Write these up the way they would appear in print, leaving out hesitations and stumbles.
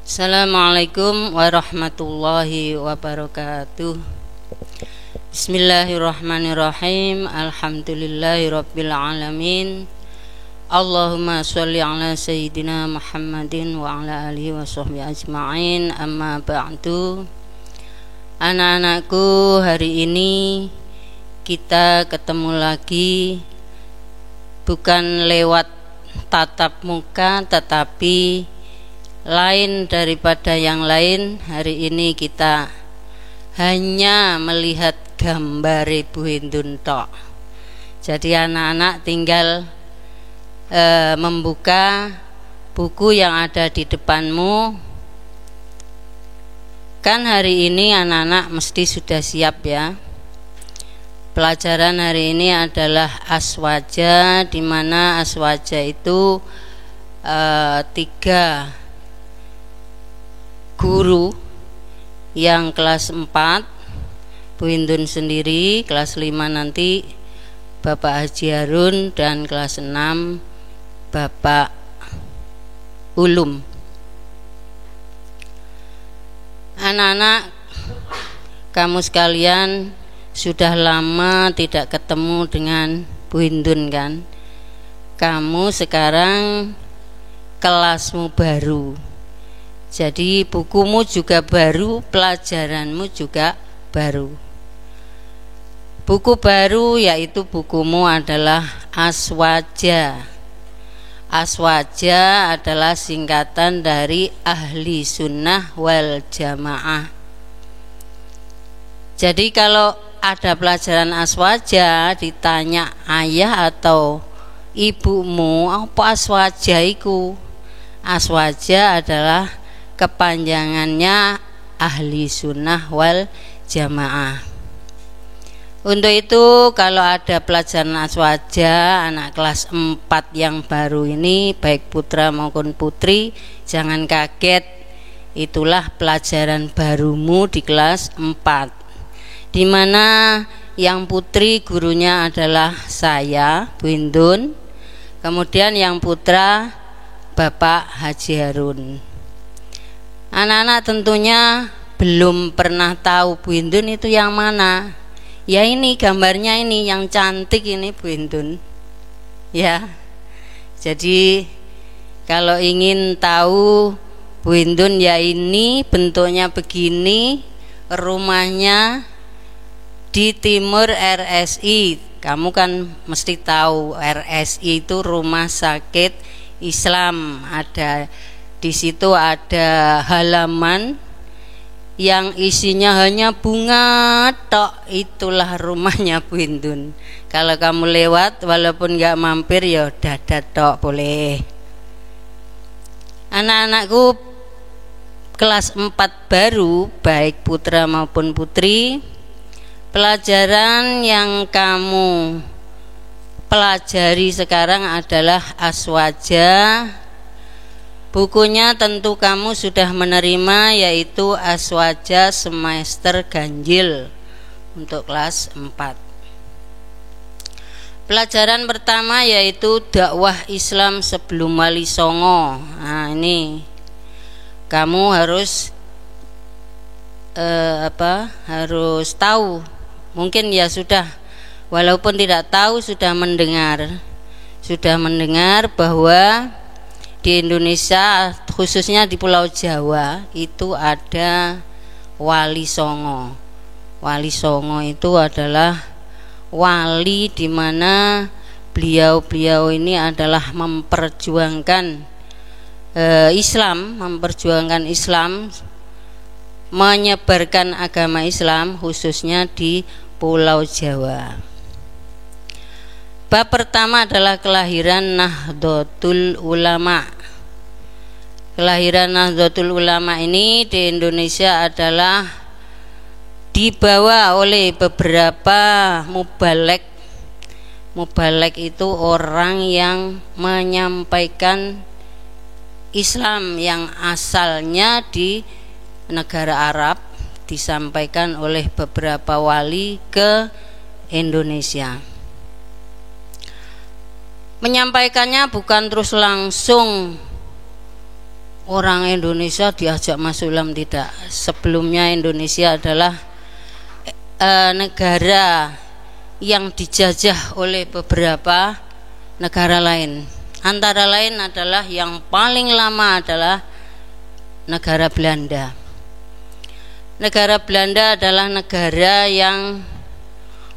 Assalamualaikum warahmatullahi wabarakatuh. Bismillahirrahmanirrahim. Alhamdulillahirabbil alamin. Allahumma sholli ala sayyidina Muhammadin wa ala alihi wa sahbihi ajma'in. Amma ba'du. Anak-anakku, hari ini kita ketemu lagi bukan lewat tatap muka tetapi lain daripada yang lain. Hari ini kita hanya melihat gambar Ibu Hindun tok. Jadi anak-anak tinggal membuka buku yang ada di depanmu. Kan hari ini anak-anak mesti sudah siap ya. Pelajaran hari ini adalah aswaja, di mana aswaja itu 3 guru yang kelas 4 Bu Hindun sendiri, kelas 5 nanti Bapak Haji Harun, dan kelas 6 Bapak Ulum. Anak-anak, kamu sekalian sudah lama tidak ketemu dengan Bu Hindun kan? Kamu sekarang kelasmu baru. Jadi bukumu juga baru, pelajaranmu juga baru. Buku baru yaitu bukumu adalah aswaja. Aswaja adalah singkatan dari Ahli Sunnah wal Jamaah. Jadi kalau ada pelajaran aswaja, ditanya ayah atau ibumu, apa aswaja iku? Aswaja adalah kepanjangannya Ahli Sunnah wal Jamaah. Untuk itu kalau ada pelajaran aswaja anak kelas 4 yang baru ini, baik putra maupun putri, jangan kaget. Itulah pelajaran barumu di kelas 4, di mana yang putri gurunya adalah saya, Bu Hindun. Kemudian yang putra Bapak Haji Harun. Anak-anak tentunya belum pernah tahu Bu Hindun itu yang mana. Ya ini gambarnya ini yang cantik ini Bu Hindun. Ya. Jadi kalau ingin tahu Bu Hindun ya ini bentuknya begini, rumahnya di timur RSI. Kamu kan mesti tahu RSI itu Rumah Sakit Islam. Di situ ada halaman yang isinya hanya bunga tok. Itulah rumahnya Bu Hindun. Kalau kamu lewat walaupun nggak mampir ya dadat tok boleh. Anak-anakku kelas 4 baru, baik putra maupun putri, pelajaran yang kamu pelajari sekarang adalah aswaja. Bukunya tentu kamu sudah menerima, yaitu aswaja semester ganjil untuk kelas 4. Pelajaran pertama yaitu dakwah Islam sebelum Wali Songo. Nah ini kamu harus harus tahu. Mungkin ya sudah, walaupun tidak tahu sudah mendengar bahwa di Indonesia khususnya di Pulau Jawa itu ada Wali Songo. Wali Songo itu adalah wali di mana beliau ini adalah memperjuangkan Islam, menyebarkan agama Islam khususnya di Pulau Jawa. Bab pertama adalah kelahiran Nahdlatul Ulama. Kelahiran Nahdlatul Ulama ini di Indonesia adalah dibawa oleh beberapa mubalek. Mubalek itu orang yang menyampaikan Islam yang asalnya di negara Arab, disampaikan oleh beberapa wali ke Indonesia. Menyampaikannya bukan terus langsung orang Indonesia diajak masuk Islam, tidak. Sebelumnya Indonesia adalah negara yang dijajah oleh beberapa negara lain. Antara lain adalah yang paling lama adalah negara Belanda. Negara Belanda adalah negara yang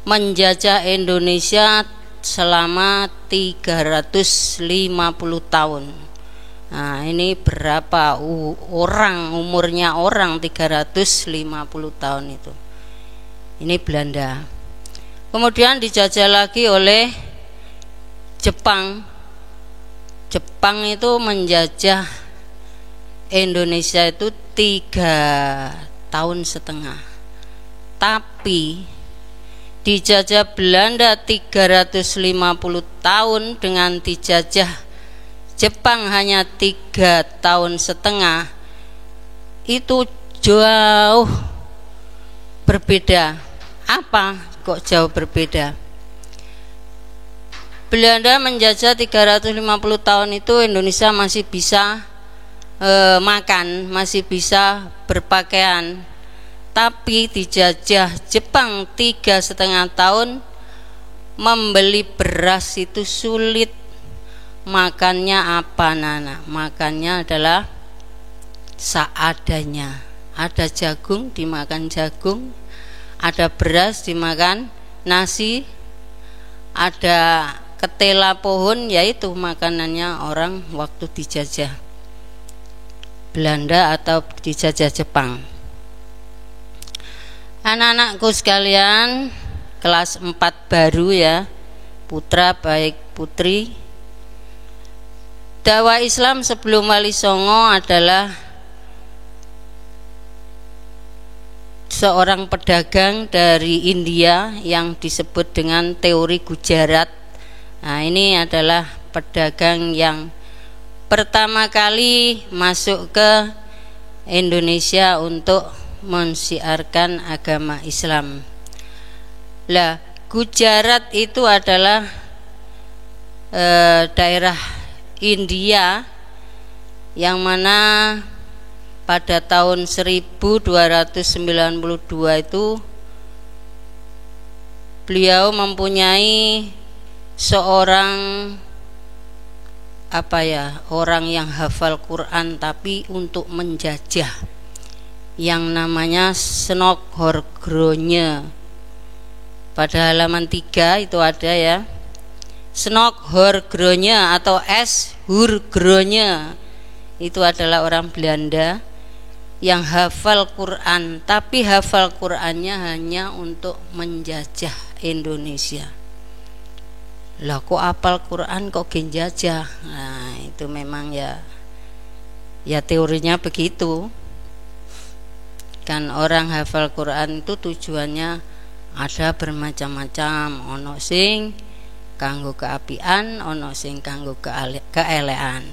menjajah Indonesia selama 350 tahun. Nah, ini berapa orang umurnya orang 350 tahun itu. Ini Belanda. Kemudian dijajah lagi oleh Jepang. Jepang itu menjajah Indonesia itu 3,5 tahun. Tapi dijajah Belanda 350 tahun dengan dijajah Jepang hanya 3,5 tahun, itu jauh berbeda. Apa kok jauh berbeda? Belanda menjajah 350 tahun itu Indonesia masih bisa makan, masih bisa berpakaian. Tapi dijajah Jepang 3,5 tahun, membeli beras itu sulit. Makannya apa, Nana? Makannya adalah seadanya. Ada jagung, dimakan jagung. Ada beras, dimakan nasi. Ada ketela pohon, yaitu makanannya orang waktu dijajah Belanda atau dijajah Jepang. Anak-anakku sekalian, kelas 4 baru ya, putra baik putri. Dakwah Islam sebelum Wali Songo adalah seorang pedagang dari India yang disebut dengan teori Gujarat. Nah, ini adalah pedagang yang pertama kali masuk ke Indonesia untuk mensiarkan agama Islam. Lah, Gujarat itu adalah daerah India yang mana pada tahun 1292 itu beliau mempunyai seorang orang yang hafal Quran tapi untuk menjajah, yang namanya Senok Horgronya. Pada halaman 3 itu ada ya, Senok Horgronya atau S. Hurgronya. Itu adalah orang Belanda yang hafal Quran, tapi hafal Qurannya hanya untuk menjajah Indonesia. Lah kok hafal Quran kok genjajah? Nah, itu memang ya teorinya begitu. Kan orang hafal Quran itu tujuannya ada bermacam-macam, ono sing kanggo keapian, ono sing kanggo keelean.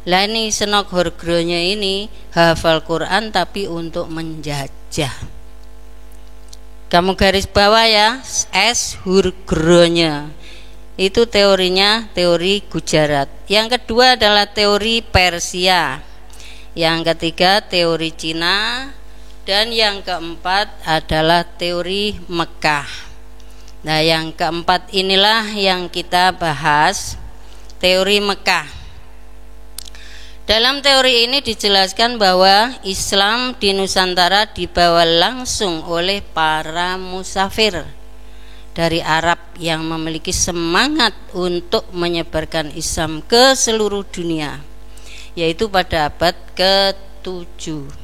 Lah ini Senok Horgronya ini hafal Quran tapi untuk menjajah. Kamu garis bawah ya, S. Hurgronya. Itu teorinya, teori Gujarat. Yang kedua adalah teori Persia. Yang ketiga teori Cina. Dan yang keempat adalah teori Mekah. Nah, yang keempat inilah yang kita bahas, teori Mekah. Dalam teori ini dijelaskan bahwa Islam di Nusantara dibawa langsung oleh para musafir dari Arab yang memiliki semangat untuk menyebarkan Islam ke seluruh dunia, yaitu pada abad ke-7.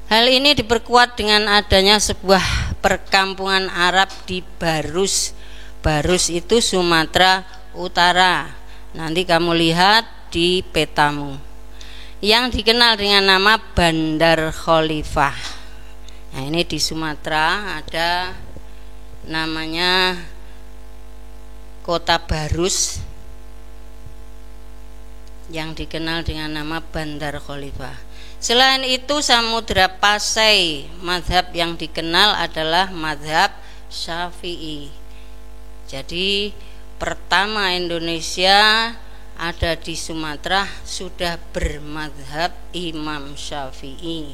Hal ini diperkuat dengan adanya sebuah perkampungan Arab di Barus. Barus itu Sumatera Utara. Nanti kamu lihat di petamu. Yang dikenal dengan nama Bandar Khalifah. Nah, ini di Sumatera ada namanya Kota Barus yang dikenal dengan nama Bandar Khalifah. Selain itu Samudra Pasai, mazhab yang dikenal adalah mazhab Syafi'i. Jadi pertama Indonesia ada di Sumatera sudah bermadhab Imam Syafi'i.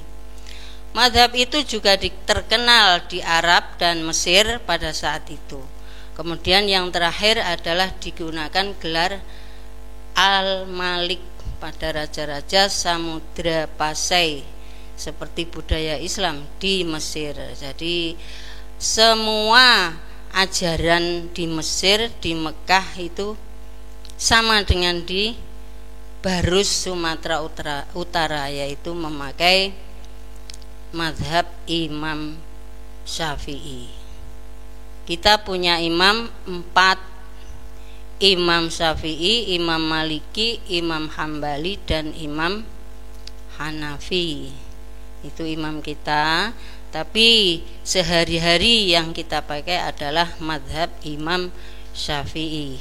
Madhab itu juga terkenal di Arab dan Mesir pada saat itu. Kemudian yang terakhir adalah digunakan gelar Al-Malik pada raja-raja Samudra Pasai seperti budaya Islam di Mesir. Jadi semua ajaran di Mesir, di Mekah itu sama dengan di Barus Sumatera Utara, yaitu memakai mazhab Imam Syafi'i. Kita punya imam 4, Imam Syafi'i, Imam Maliki, Imam Hambali, dan Imam Hanafi. Itu imam kita, tapi sehari-hari yang kita pakai adalah mazhab Imam Syafi'i.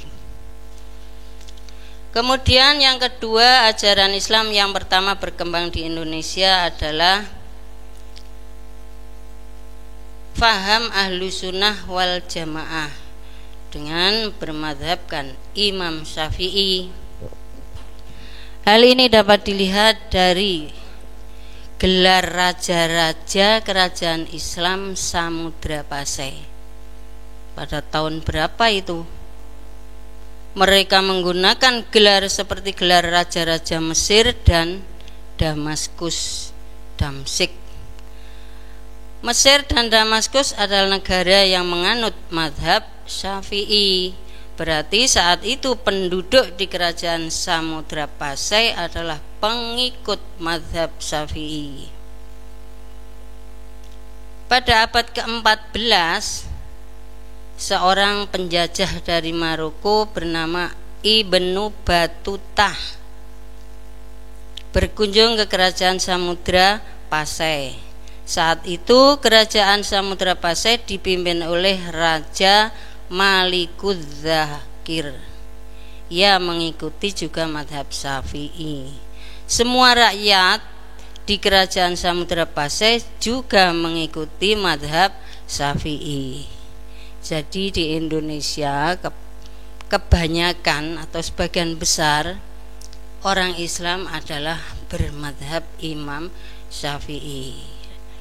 Kemudian yang kedua, ajaran Islam yang pertama berkembang di Indonesia adalah faham ahlu sunnah wal jamaah dengan bermadhabkan Imam Syafi'i. Hal ini dapat dilihat dari gelar raja-raja kerajaan Islam Samudra Pasai. Pada tahun berapa itu? Mereka menggunakan gelar seperti gelar raja-raja Mesir dan Damaskus, Damsyik. Mesir dan Damaskus adalah negara yang menganut mazhab Syafi'i. Berarti saat itu penduduk di kerajaan Samudra Pasai adalah pengikut mazhab Syafi'i. Pada abad ke-14, seorang penjajah dari Maroko bernama Ibnu Batutah berkunjung ke kerajaan Samudra Pasai. Saat itu kerajaan Samudra Pasai dipimpin oleh Raja Malikuz Zakir. Ia mengikuti juga mazhab Syafi'i. Semua rakyat di kerajaan Samudra Pasai juga mengikuti mazhab Syafi'i. Jadi di Indonesia kebanyakan atau sebagian besar orang Islam adalah bermadhab Imam Syafi'i.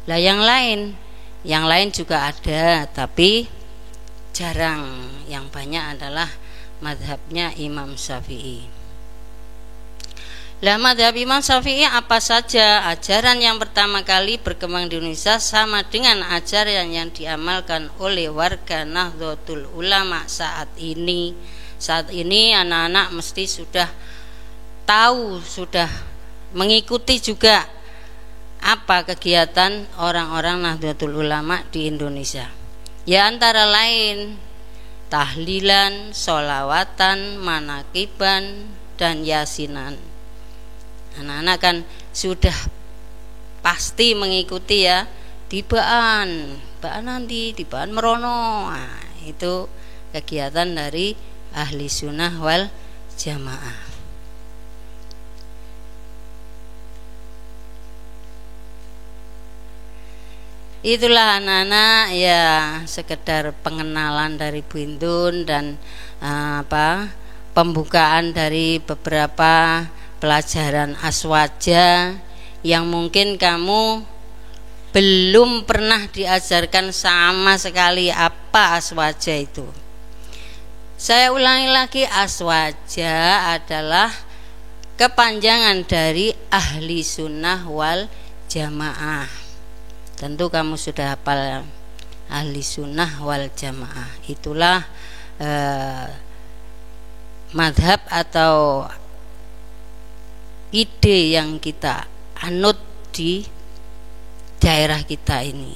Lah yang lain juga ada, tapi jarang. Yang banyak adalah madhabnya Imam Syafi'i. Lah madhab Imam Syafi'i apa saja? Ajaran yang pertama kali berkembang di Indonesia sama dengan ajaran yang diamalkan oleh warga Nahdlatul Ulama saat ini. Saat ini anak-anak mesti sudah tahu, sudah mengikuti juga apa kegiatan orang-orang Nahdlatul Ulama di Indonesia. Ya antara lain tahlilan, sholawatan, manakiban, dan yasinan. Anak-anak kan sudah pasti mengikuti ya, tibaan nanti, tibaan merono. Nah, itu kegiatan dari ahli sunnah wal jamaah. Itulah anak-anak ya, sekedar pengenalan dari Bu Indun dan pembukaan dari beberapa pelajaran aswaja yang mungkin kamu belum pernah diajarkan sama sekali apa aswaja itu. Saya ulangi lagi, aswaja adalah kepanjangan dari ahli sunnah wal jamaah. Tentu kamu sudah hafal ahli sunnah wal jamaah. Itulah madhab atau ide yang kita anut di daerah kita ini.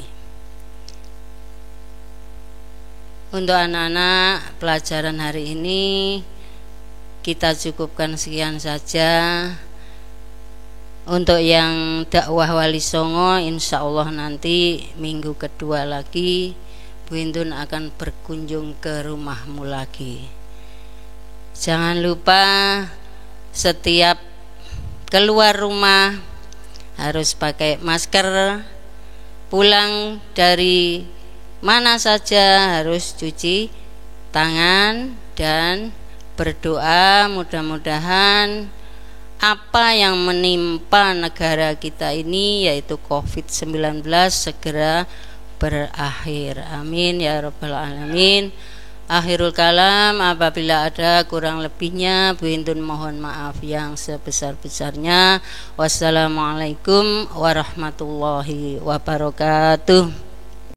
Untuk anak-anak pelajaran hari ini kita cukupkan sekian saja. Untuk yang dakwah Wali Songo, insya Allah nanti minggu kedua lagi Bu Indun akan berkunjung ke rumahmu lagi. Jangan lupa setiap keluar rumah harus pakai masker, pulang dari mana saja harus cuci tangan dan berdoa mudah-mudahan apa yang menimpa negara kita ini yaitu COVID-19 segera berakhir. Amin ya rabbal alamin. Akhirul kalam, apabila ada kurang lebihnya Bu Hindun mohon maaf yang sebesar-besarnya. Wassalamualaikum warahmatullahi wabarakatuh.